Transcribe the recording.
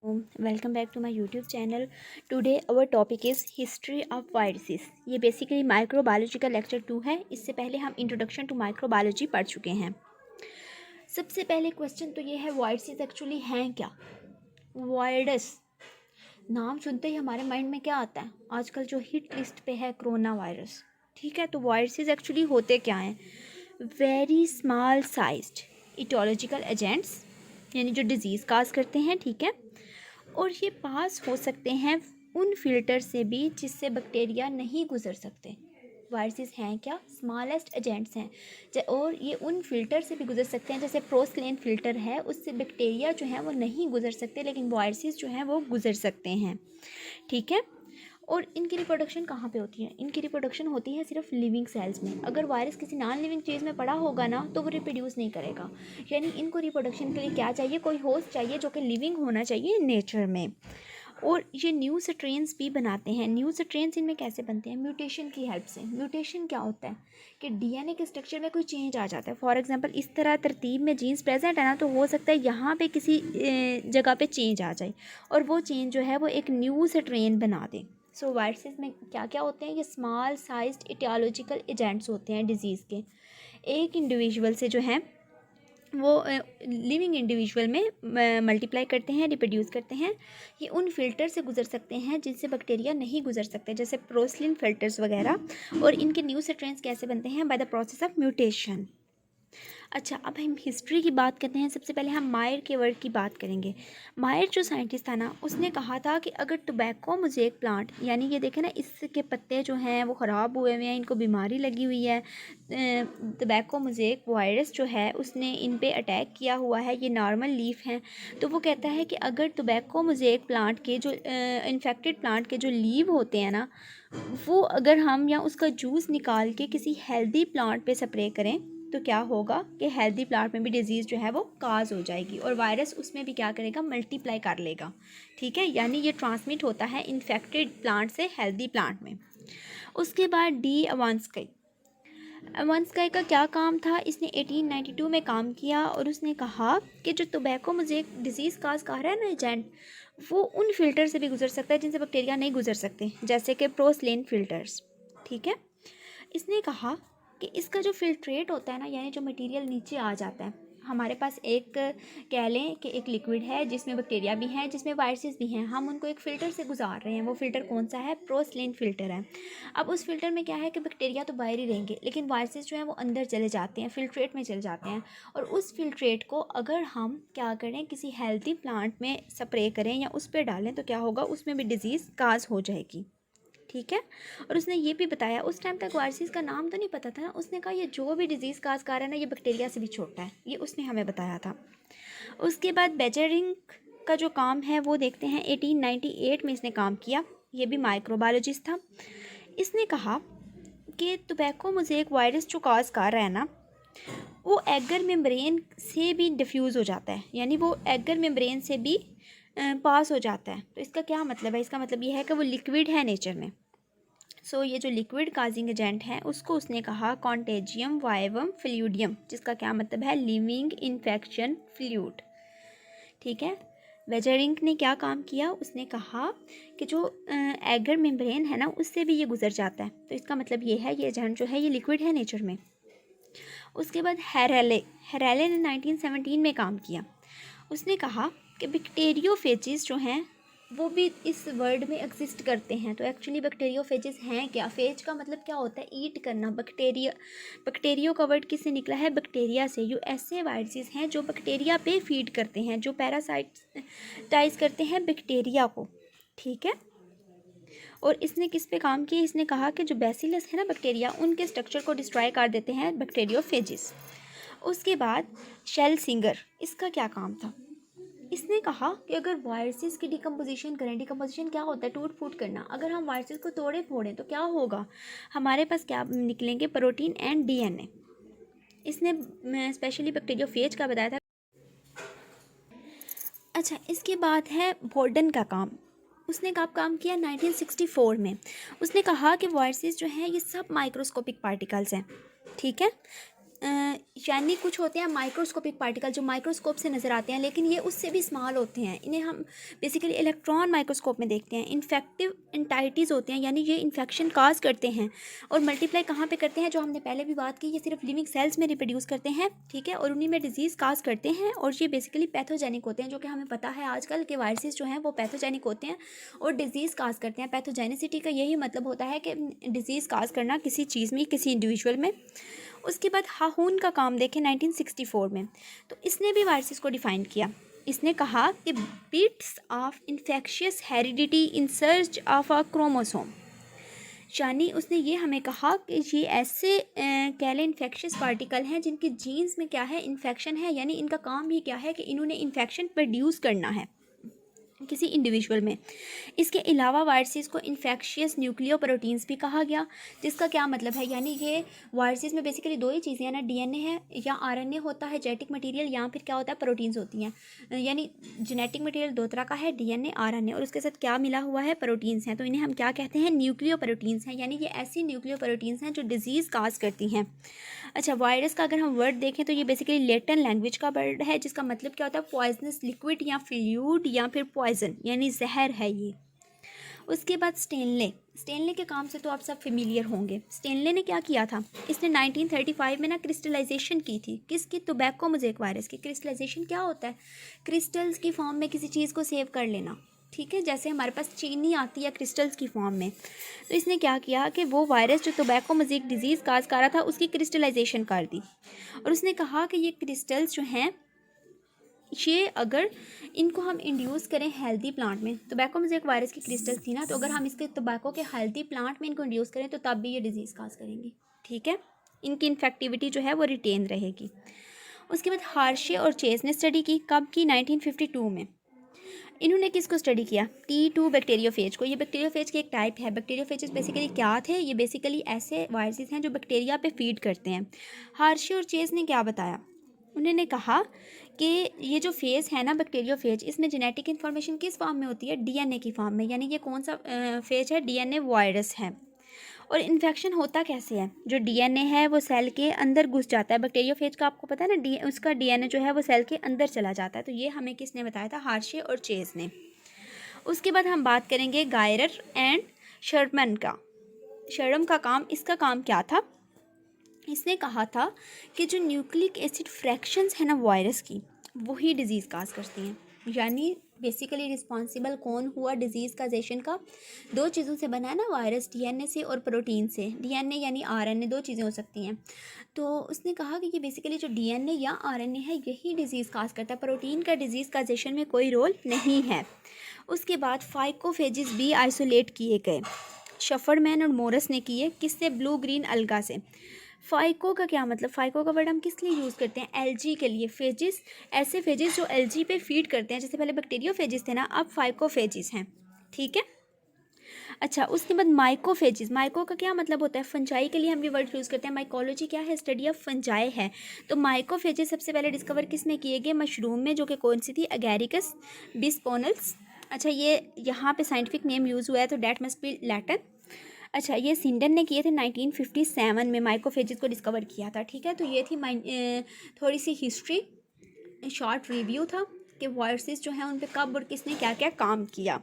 Welcome back to my YouTube channel. Today our topic is history of viruses. ये basically microbiology का lecture 2 है। इससे पहले हम इंट्रोडक्शन टू माइक्रोबायोलॉजी पढ़ चुके हैं। सबसे पहले क्वेश्चन तो ये है, वायरसेस एक्चुअली हैं क्या? वायरस नाम सुनते ही हमारे माइंड में क्या आता है? आजकल जो हिट लिस्ट पे है कोरोना वायरस। ठीक है, तो वायरसेस एक्चुअली होते क्या हैं? Very small sized aetiological agents, यानी जो डिजीज़ काज करते हैं। ठीक है, और ये पास हो सकते हैं उन फिल्टर से भी जिससे बैक्टीरिया नहीं गुजर सकते। वायरसेस हैं क्या? स्मॉलेस्ट एजेंट्स हैं, और ये उन फिल्टर से भी गुजर सकते हैं, जैसे प्रोस्लेन फिल्टर है, उससे बैक्टीरिया जो है वो नहीं गुजर सकते, लेकिन वायरसेस जो हैं वो गुजर सकते हैं। ठीक है, और इनकी रिप्रोडक्शन कहाँ पे होती है? इनकी रिप्रोडक्शन होती है सिर्फ लिविंग सेल्स में। अगर वायरस किसी नॉन लिविंग चीज़ में पड़ा होगा ना, तो वो रिप्रोड्यूस नहीं करेगा। यानी इनको रिप्रोडक्शन के लिए क्या चाहिए? कोई होस्ट चाहिए जो कि लिविंग होना चाहिए नेचर में। और ये न्यू स्ट्रेन्स भी बनाते हैं। न्यू स्ट्रेन्स इनमें कैसे बनते हैं? म्यूटेशन की हेल्प से। म्यूटेशन क्या होता है कि डीएनए के स्ट्रक्चर में कोई चेंज आ जाता है। फॉर एग्जांपल, इस तरह तरतीब में जीन्स प्रेजेंट है ना, तो हो सकता है यहाँ पे किसी जगह पे चेंज आ जाए, और वो चेंज जो है वो एक न्यू स्ट्रेन बना दे। सो वायरसेस में क्या क्या होते हैं? ये स्मॉल साइज्ड इटियोलॉजिकल एजेंट्स होते हैं डिजीज़ के। एक इंडिविजुअल से जो है वो लिविंग इंडिविजुअल में मल्टीप्लाई करते हैं, रिप्रोड्यूस करते हैं। ये उन फिल्टर से गुजर सकते हैं जिनसे बैक्टीरिया नहीं गुजर सकते, जैसे प्रोस्लिन फिल्टर्स वगैरह। और इनके न्यू स्ट्रेन्स कैसे बनते हैं? By the process of mutation. अच्छा, अब हम हिस्ट्री की बात करते हैं। सबसे पहले हम मायर के वर्ड की बात करेंगे। मायर जो साइंटिस्ट था ना, उसने कहा था कि अगर टोबैको मोज़ेक प्लांट, यानी ये देखें ना, इसके पत्ते जो हैं वो ख़राब हुए हुए हैं, इनको बीमारी लगी हुई है, टोबैको मोज़ेक वायरस जो है उसने इन पे अटैक किया हुआ है, ये नॉर्मल लीफ हैं। तो वो कहता है कि अगर टोबैको मोज़ेक प्लांट के जो इन्फेक्टेड प्लांट के जो लीव होते हैं ना, वो अगर हम या उसका जूस निकाल के किसी हेल्दी प्लांट पे स्प्रे करें, तो क्या होगा कि हेल्दी प्लांट में भी डिजीज़ जो है वो काज हो जाएगी, और वायरस उसमें भी क्या करेगा? मल्टीप्लाई कर लेगा। ठीक है, यानी ये ट्रांसमिट होता है इन्फेक्टेड प्लांट से हेल्दी प्लांट में। उसके बाद डी अवांस्काई। अवांस्काई का क्या काम था? इसने 1892 में काम किया, और उसने कहा कि जो टोबैको मोज़ेक डिजीज़ काज कर रहा है ना एजेंट, वो उन फिल्टर से भी गुजर सकता है जिनसे बैक्टीरिया नहीं गुजर सकते, जैसे कि प्रोस्लेन फिल्टर्स। ठीक है, इसने कहा कि इसका जो फिल्ट्रेट होता है ना, यानी जो मटेरियल नीचे आ जाता है, हमारे पास एक कह लें कि एक लिक्विड है जिसमें बैक्टीरिया भी हैं, जिसमें वायरसेस भी हैं, हम उनको एक फ़िल्टर से गुजार रहे हैं। वो फ़िल्टर कौन सा है? प्रोस्लेन फ़िल्टर है। अब उस फिल्टर में क्या है कि बैक्टीरिया तो बाहर ही रहेंगे, लेकिन वायरसेस जो हैं वो अंदर चले जाते हैं, फिल्ट्रेट में चले जाते हैं। और उस फिल्ट्रेट को अगर हम क्या करें, किसी हेल्दी प्लांट में स्प्रे करें या उस पर डालें, तो क्या होगा? उसमें भी डिजीज़ काज हो जाएगी। ठीक है, और उसने ये भी बताया, उस टाइम तक वायरसेस का नाम तो नहीं पता था ना, उसने कहा ये जो भी डिजीज़ काज कर रहा है ना, ये बैक्टीरिया से भी छोटा है, ये उसने हमें बताया था। उसके बाद बेजरिंग का जो काम है वो देखते हैं। 1898 में इसने काम किया, ये भी माइक्रोबायोलॉजिस्ट था। इसने कहा कि टोबैको मोज़ेक वायरस जो काज कर रहा है ना, वो एगर मेम्ब्रेन से भी डिफ्यूज़ हो जाता है, यानी वो एगर मेम्ब्रेन से भी पास हो जाता है। तो इसका क्या मतलब है? इसका मतलब ये है कि वो लिक्विड है नेचर में। सो ये जो लिक्विड काजिंग एजेंट है, उसको उसने कहा कॉन्टेजियम वाइवम फ्लूइडियम, जिसका क्या मतलब है? Living infection fluid. ठीक है, वेजरिंग ने क्या काम किया? उसने कहा कि जो एगर मेम्ब्रेन है ना, उससे भी ये गुजर जाता है। तो इसका मतलब ये है, ये एजेंट जो है ये लिक्विड है नेचर में। उसके बाद हैरेले हैरेले ने 1917 में काम किया। उसने कहा कि बैक्टीरियोफेजिस जो हैं वो भी इस वर्ल्ड में एग्जिस्ट करते हैं। तो एक्चुअली बैक्टीरियोफेजिस हैं क्या? फेज का मतलब क्या होता है? ईट करना। बैक्टीरियो का वर्ड किससे निकला है? बैक्टीरिया से। ये ऐसे वायरसेस हैं जो बैक्टीरिया पे फीड करते हैं, जो पैरासाइटाइज करते हैं बैक्टीरिया को। ठीक है, और इसने किस पे काम किया? इसने कहा कि जो बैसिलस है ना बैक्टीरिया, उनके स्ट्रक्चर को डिस्ट्रॉय कर देते हैं बैक्टीरियोफेजिस। उसके बाद शेल सिंगर, इसका क्या काम था? इसने कहा कि अगर वायरसेस की डिकम्पोजिशन करें, डिकम्पोजिशन क्या होता है? टूट फूट करना। अगर हम वायरसेस को तोड़े फोड़ें तो क्या होगा? हमारे पास क्या निकलेंगे? Protein and DNA. इसने स्पेशली बैक्टीरियोफेज का बताया था। अच्छा, इसके बाद है बोर्डन का काम। उसने कब काम किया? 1964 में। उसने कहा कि वायरसेस जो हैं ये सब माइक्रोस्कोपिक पार्टिकल्स हैं। ठीक है, यानी कुछ होते हैं माइक्रोस्कोपिक पार्टिकल जो माइक्रोस्कोप से नज़र आते हैं, लेकिन ये उससे भी स्मॉल होते हैं। इन्हें हम बेसिकली इलेक्ट्रॉन माइक्रोस्कोप में देखते हैं। इन्फेक्टिव एंटाइटीज़ होते हैं, यानी ये इन्फेक्शन काज करते हैं और मल्टीप्लाई कहाँ पे करते हैं, जो हमने पहले भी बात की, ये सिर्फ लिविंग सेल्स में रिप्रोड्यूस करते हैं, ठीक है, और उन्हीं में डिजीज़ काज करते हैं। और ये बेसिकली पैथोजेनिक होते हैं, जो कि हमें पता है आजकल के वायरसेस जो हैं वो पैथोजेनिक होते हैं और डिजीज़ काज करते हैं। पैथोजेनिसिटी का यही मतलब होता है कि डिजीज़ काज करना किसी चीज़ में, किसी इंडिविजुअल में। उसके बाद हाहून का काम देखें 1964 में, तो इसने भी वायरसेस को डिफ़ाइन किया। इसने कहा कि bits of infectious heredity in search of a chromosome, यानी उसने ये हमें कहा कि ये ऐसे कह लें इन्फेक्शियस पार्टिकल हैं जिनकी जीन्स में क्या है, इन्फेक्शन है, यानी इनका काम ही क्या है कि इन्होंने इन्फेक्शन प्रोड्यूस करना है किसी इंडिविजुअल में। इसके अलावा वायरसेस को इन्फेक्शियस न्यूक्लियो प्रोटीन्स भी कहा गया, जिसका क्या मतलब है, यानी ये वायरसेस में बेसिकली दो ही चीज़ें हैं ना, डीएनए है या आरएनए होता है जेनेटिक मटेरियल, या फिर क्या होता है प्रोटीन्स होती हैं। यानी जेनेटिक मटेरियल दो तरह का है, डीएनए आरएनए, और उसके साथ क्या मिला हुआ है, प्रोटीन्स हैं। तो इन्हें हम क्या कहते हैं, न्यूक्लियो प्रोटीन्स हैं, यानी ये ऐसी न्यूक्लियो प्रोटीन्स हैं जो डिजीज़ काज करती हैं। अच्छा, वायरस का अगर हम वर्ड देखें तो ये बेसिकली लैटिन लैंग्वेज का वर्ड है, जिसका मतलब क्या होता है, पॉइजनस लिक्विड या फ्लूइड या फिर पॉइजन, यानी जहर है ये। उसके बाद स्टेनले के काम से तो आप सब फेमिलियर होंगे। स्टेनले ने क्या किया था, इसने 1935 में ना क्रिस्टलाइजेशन की थी। किसकी, टोबैको मोज़ेक वायरस की। क्रिस्टलाइजेशन क्या होता है, क्रिस्टल्स की फॉर्म में किसी चीज़ को सेव कर लेना, ठीक है, जैसे हमारे पास चीनी आती है क्रिस्टल्स की फॉर्म में। तो इसने क्या किया कि वो वायरस जो टोबैको मोज़ेक डिजीज़ काज कर रहा था उसकी क्रिस्टलाइजेशन कर दी, और उसने कहा कि ये क्रिस्टल्स जो हैं ये अगर इनको हम इंड्यूस करें हेल्दी प्लांट में, टोबैको मोज़ेक वायरस की क्रिस्टल्स थी ना, तो अगर हम इसके टोबैको के हेल्दी प्लांट में इनको इंड्यूस करें तो तब भी ये डिजीज़ काज करेंगी, ठीक है, इनकी इन्फेक्टिविटी जो है वो रिटेन रहेगी। उसके बाद हार्शे और चेस ने स्टडी की, कब की, 1952 में। इन्होंने किसको स्टडी किया, T2 बैक्टीरियोफेज को। ये बैक्टीरियोफेज की एक टाइप है। बैक्टीरियोफेजेस बेसिकली क्या थे, ये बेसिकली ऐसे वायरसेस हैं जो बैक्टीरिया पे फीड करते हैं। हार्शे और चेस ने क्या बताया, उन्होंने कहा कि ये जो फेज़ है ना बैक्टीरियोफेज, इसमें जेनेटिक इन्फॉर्मेशन किस फॉर्म में होती है, डीएनए की फॉर्म में, यानी ये कौन सा फेज है, डीएनए वायरस है। और इन्फेक्शन होता कैसे है, जो डीएनए है वो सेल के अंदर घुस जाता है। बैक्टीरियोफेज का आपको पता है ना, उसका डीएनए जो है वो सेल के अंदर चला जाता है। तो ये हमें किसने बताया था, हार्शे और चेस ने। उसके बाद हम बात करेंगे गायरर एंड शर्मन का। शर्म का काम, इसका काम क्या था, इसने कहा था कि जो न्यूक्लिक एसिड फ्रैक्शंस है ना वायरस की, वही डिजीज़ काज करती हैं। यानी बेसिकली रिस्पॉन्सिबल कौन हुआ डिजीज़ काजेशन का, दो चीज़ों से बना है ना वायरस, डीएनए से और प्रोटीन से। डीएनए यानी आरएनए, दो चीज़ें हो सकती हैं। तो उसने कहा कि ये बेसिकली जो डीएनए या आरएनए है यही डिजीज़ काज करता है, प्रोटीन का डिजीज़ काजेशन में कोई रोल नहीं है। उसके बाद फाइकोफेजिस भी आइसोलेट किए गए, शफरमैन और मोरस ने किए, किससे, ब्लू ग्रीन अलगा से। फाइको का क्या मतलब, फाइको का वर्ड हम किस लिए यूज़ करते हैं, एलजी के लिए। फेजिस, ऐसे फेजिस जो एलजी पे फीड करते हैं, जैसे पहले बैक्टीरियोफेजिस थे ना, अब फाइकोफेजिस हैं, ठीक है। अच्छा, उसके बाद माइकोफेजिस, माइको का क्या मतलब होता है, फंजाई के लिए हम ये वर्ड यूज़ करते हैं। माइकोलॉजी क्या है, स्टडी ऑफ फंजाई है। तो माइकोफेजिस सबसे पहले डिस्कवर किसने किए गए, मशरूम में, जो कि कौन सी थी, एगैरिकस बिस्पोनल्स। अच्छा, ये यहाँ पे साइंटिफिक नेम यूज़ हुआ है तो डैट मस्ट बी लैटिन। अच्छा, ये सिंडन ने किए थे 1957 में, माइकोफेजिस को डिस्कवर किया था, ठीक है। तो ये थी थोड़ी सी हिस्ट्री, शॉर्ट रिव्यू था कि वायरसेस जो हैं उन पे कब और किसने क्या क्या काम किया।